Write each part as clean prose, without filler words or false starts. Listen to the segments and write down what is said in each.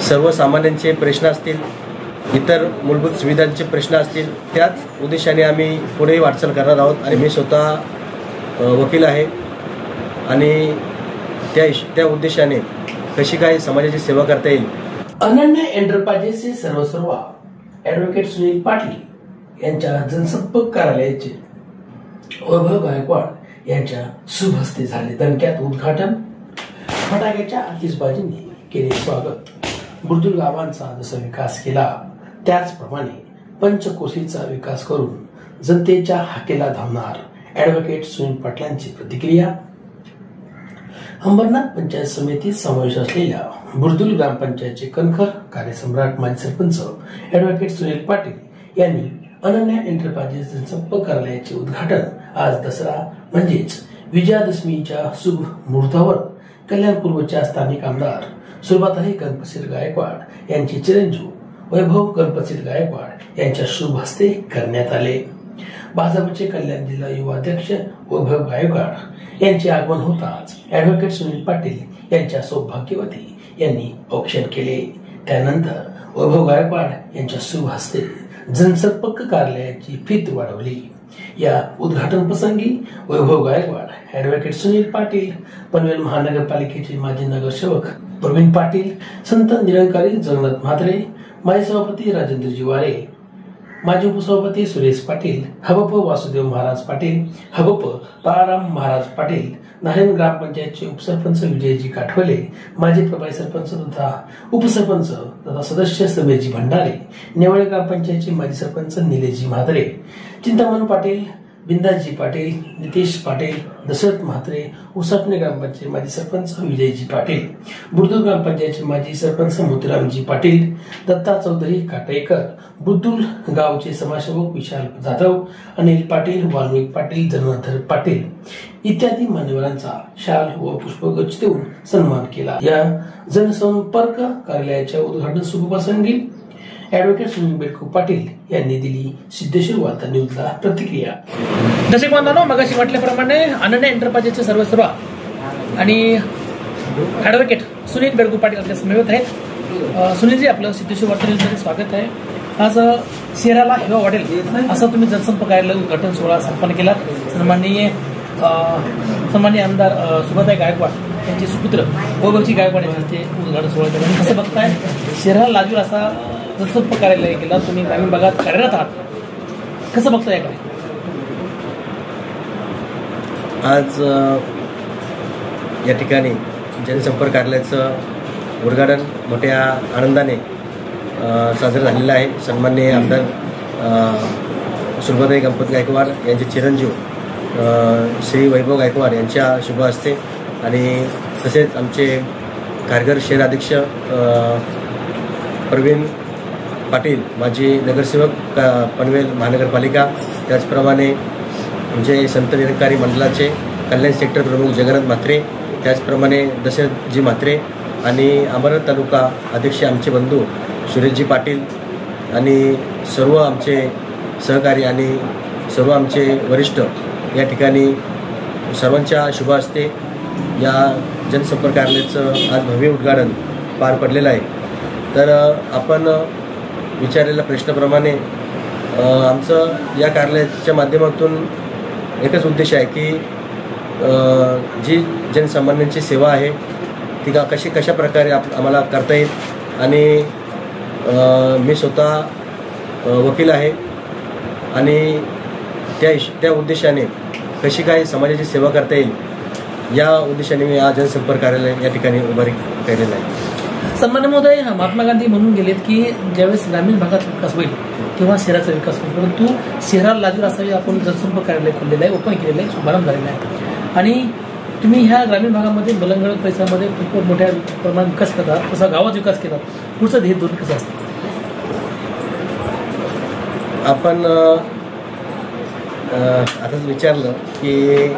सर्वसामान्यांचे प्रश्न असतील, इतर मूलभूत सुविधांचे प्रश्न असतील, त्याच उद्देशाने आम्ही पुढेही वाटचाल करणार आहोत. आणि मी स्वतः वकील आहे आणि त्या उद्देशाने कशी काय समाजाची सेवा करता येईल. अनन्य एंटरप्राइजेसचे सर्वसर्वा ॲडव्होकेट सुनील पाटील यांच्या जनसंपर्क कार्यालयाचे वैभव गायकवाड यांच्या शुभ हस्ते झाले. दणक्यात उद्घाटन, फटाक्याच्या आतिषबाजींनी केले स्वागत. बुर्दुल गावांचा जसा विकास केला त्याचप्रमाणे पंचकोशीचा विकास करून जनतेच्या हाकेला धावणार ॲडव्होकेट सुनील पाटलांची प्रतिक्रिया. अंबरनाथ पंचायत समितीत समावेश असलेल्या बुर्दुल ग्रामपंचायतचे कणखर कार्यसम्राट माजी सरपंच ॲडव्होकेट सुनील पाटील यांनी अनन्य एंटरप्राइजेस जनसंपर्क कार्यालयाचे उद्घाटन आज दसरा म्हणजेच विजयादशमीच्या शुभ मुहूर्तावर कल्याणपूर्वच्या स्थानिक आमदार सुलभाताई गणपतसिंह गायकवाड यांचे चिरंजीव वैभव गणपतसिंह गायकवाड यांच्या शुभ हस्ते करण्यात आले. भाजपचे कल्याण जिल्हा युवा अध्यक्ष वैभव गायकवाड यांचे आगमन होताच ॲडव्होकेट सुनील पाटील यांच्या सौभाग्यवती यांनी औक्षण केले. त्यानंतर वैभव गायकवाड यांच्या शुभ हस्ते जनसंपर्क कार्यालयाची फीत वाढवली. या उद्घाटन प्रसंगी वैभव गायकवाड, ॲडव्होकेट सुनील पाटील, पनवेल महानगरपालिकेचे माजी नगरसेवक प्रवीण पाटील, संत निरंकारी जगन्नाथ म्हात्रे, माजी सभापती राजेंद्र जिवारे, माजी उपसभापती सुरेश पाटील, हबप वासुदेव महाराज पाटील, हबप बाळाराम महाराज पाटील, नारायण ग्रामपंचायतचे उपसरपंच विजयजी काठवले, माजी प्रभारी सरपंच तथा उपसरपंच तथा सदस्य समीरजी भंडारे, नेवळे ग्रामपंचायतचे माजी सरपंच निलेशजी म्हात्रे, चिंतामण पाटील, बिंदाजी पाटील, नितेश पाटील, दशरथ म्हात्रे, उसाटणे ग्रामपंचायत माजी सरपंच विजयजी पाटील, बुर्दुल ग्रामपंचायतचे माजी सरपंच मोतीरामजी पाटील, दत्ता चौधरी काटेकर, बुर्दुल गावचे समाजसेवक विशाल जाधव, अनिल पाटील, वाल्मिक पाटील, जनार्दन पाटील इत्यादी मान्यवरांचा शाल व पुष्पगुच्छ देऊन सन्मान केला. या जनसंपर्क कार्यालयाच्या उद्घाटन शुभप्रसंगी ॲडव्होकेट सुनील बेडको पाटील यांनी दिली सिद्धेश्वर वार्ता न्यूजला प्रतिक्रिया. दर्शक बांधवांनो, मगाशी म्हटल्याप्रमाणे अनन्य एंटरप्राइजेसचे सर्वसर्वा आणि ॲडव्होकेट सुनील बेडको पाटील आपल्या समवेत आहेत. सुनीलजी, आपलं सिद्धेश्वर वार्ता न्यूजमध्ये स्वागत आहे. आज शहराला हेवा वाटेल असं तुम्ही जनसंपर्क कार्यालय उद्घाटन सोहळा संपन्न केला. सन्माननीय आमदार सुभाताई गायकवाड यांचे सुपुत्र वैभवजी गायकवाड यांचे उद्घाटन सोहळा केला. कसं बघताय, शहराला लाजूर असा जनसंपर्क कार्यालय केला, तुम्ही ग्रामीण भागात कार्यरत आहात, कसं बघता याकडे? आज या ठिकाणी जनसंपर्क कार्यालयाचं उद्घाटन मोठ्या आनंदाने साजरं झालेलं आहे. सन्माननीय आमदार सुलभाताई गणपत गायकवाड यांचे चिरंजीव श्री वैभव गायकवाड यांच्या शुभ हस्ते आणि तसेच आमचे कारगर शहराध्यक्ष प्रवीण पाटील, माजी नगरसेवक पनवेल महानगरपालिका, त्याचप्रमाणे आमचे संत निरंकारी मंडळाचे कल्याण सेक्टर प्रमुख जगन्नाथ म्हात्रे, त्याचप्रमाणे दशरथजी म्हात्रे आणि अमरनाथ तालुका अध्यक्ष आमचे बंधू सुरेशजी पाटील आणि सर्व आमचे सहकारी आणि सर्व आमचे वरिष्ठ या ठिकाणी सर्वांच्या शुभ हस्ते या जनसंपर्क कार्यालयाचं आज भव्य उद्घाटन पार पडलेलं आहे. तर आपण विचारलेल्या प्रश्नाप्रमाणे आमचं या कार्यालयाच्या माध्यमातून एकच उद्देश आहे की जी जनसामान्यांची सेवा आहे ती कशा प्रकारे आम्हाला करता येईल. आणि मी स्वतः वकील आहे आणि त्या उद्देशाने कशी काय समाजाची सेवा करता येईल या उद्देशाने मी आज जनसंपर्क कार्यालय या ठिकाणी उभारी केलेलं आहे. सन्मान्य महोदय, महात्मा गांधी म्हणून गेलेत की ज्यावेळेस ग्रामीण भागात विकास होईल तेव्हा शहराचा विकास होईल, परंतु शहराला लाजूर असावी आपण जनसंपर्क कार्यालय खोललेलं आहे, ओपन केलेलं आहे, शुभारंभ झालेला आहे. आणि तुम्ही ह्या ग्रामीण भागामध्ये बलंगड परिसरामध्ये खूप मोठ्या प्रमाणात विकास करतात, तसा गावात विकास केला, पुढचं ध्येय दूर कसं असतं? आपण आताच विचारलं की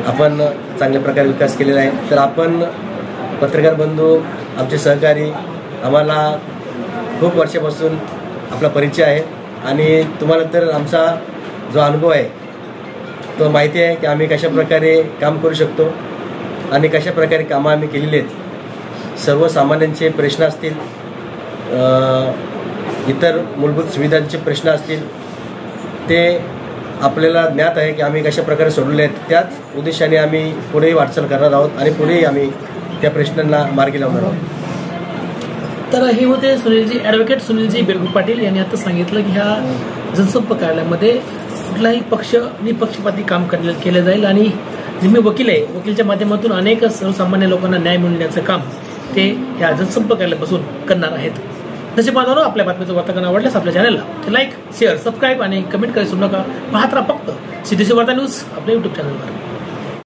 आपण चांगल्या प्रकारे विकास केलेला आहे. तर आपण पत्रकार बंधू, आमचे सहकारी, आम्हाला खूप वर्षापासून आपला परिचय आहे आणि तुम्हाला तर आमचा जो अनुभव आहे तो माहिती आहे की आम्ही कशा प्रकारे काम करू शकतो आणि कशा प्रकारे कामं आम्ही केलेली आहेत. सर्वसामान्यांचे प्रश्न असतील, इतर मूलभूत सुविधांचे प्रश्न असतील, ते आपल्याला ज्ञात आहे की आम्ही कशा प्रकारे सोडवले आहेत. त्याच उद्देशाने आम्ही पुढेही वाटचाल करणार आहोत आणि पुढेही आम्ही त्या प्रश्नांना मार्गी लावणार आहोत. तर हे होते ॲडव्होकेट सुनीलजी बेडगू पाटील यांनी आता सांगितलं की ह्या जनसंपर्क कार्यालयामध्ये कुठलाही पक्ष निपक्षपाती काम केलं जाईल आणि मी वकील आहे, वकीलच्या माध्यमातून अनेक सर्वसामान्य लोकांना न्याय मिळण्याचं काम ते ह्या जनसंपर्क कार्यालयापासून करणार आहेत. तसे बांधवांनो, आपल्या बातमीचं वार्तांकन आवडल्यास आपल्या चॅनलला लाईक, शेअर, सबस्क्राईब आणि कमेंट करायला विसरू नका. पाहत राहा फक्त सिद्धेश्वर वार्ता न्यूज आपल्या YouTube चॅनलवर.